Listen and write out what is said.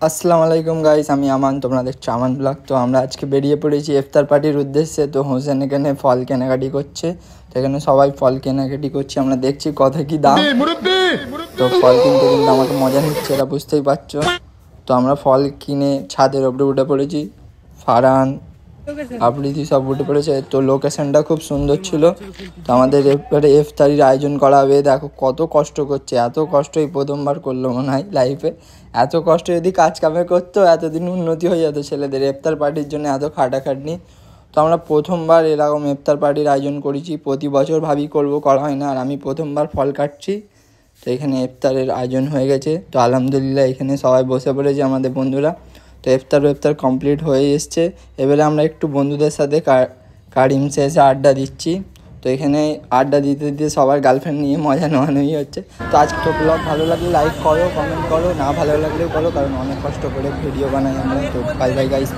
আসসালামু আলাইকুম গাইস, আমি আমান, তোমরা দেখছো আমান ব্লগ। তো আমরা আজকে বেরিয়ে পড়েছি ইফতার পার্টির উদ্দেশ্যে। তো হোসেন এখানে ফল কেনাকাটি করছে, তো এখানে সবাই ফল কেনাকাটি করছে। আমরা দেখছি কত কি দাম। তো ফল কিনতে কিন্তু আমাকে মজা নিচ্ছে, এরা বুঝতেই পারছো। তো আমরা ফল কিনে ছাদের ওপরে উঠে পড়েছি। ফারহান আবৃত্তি সব উঠে পড়েছে। তো লোকেশনটা খুব সুন্দর ছিল। তো আমাদের এবারে ইফতারির আয়োজন করা হবে। দেখো কত কষ্ট করছে, এত কষ্টই প্রথমবার করলো মনে হয় লাইফে। এত কষ্ট যদি কাজ কামে করতো এতদিন উন্নতি হয়ে যেত ছেলেদের। ইফতার পার্টির জন্য এত খাটাখাটনি। তো আমরা প্রথমবার এরকম ইফতার পার্টির আয়োজন করেছি। প্রতি বছর ভাবি করবো, করা হয় না। আর আমি প্রথমবার ফল কাটছি। তো এখানে ইফতারের আয়োজন হয়ে গেছে। তো আলহামদুলিল্লাহ এখানে সবাই বসে পড়েছে আমাদের বন্ধুরা। তো ইফতার কমপ্লিট হয়ে এসছে। এবারে আমরা একটু বন্ধুদের সাথে কারিম শেষে আড্ডা দিচ্ছি। তো এখানে আড্ডা দিতে দিতে সবার গার্লফ্রেন্ড নিয়ে মজা নেওয়ানোই হচ্ছে। তো আজকে ব্লগ ভালো লাগলে লাইক করো, কমেন্ট করো, না ভালো লাগলেও করো, কারণ অনেক কষ্ট করে ভিডিও বানাই আমরা। তো বাই বাই গাইস।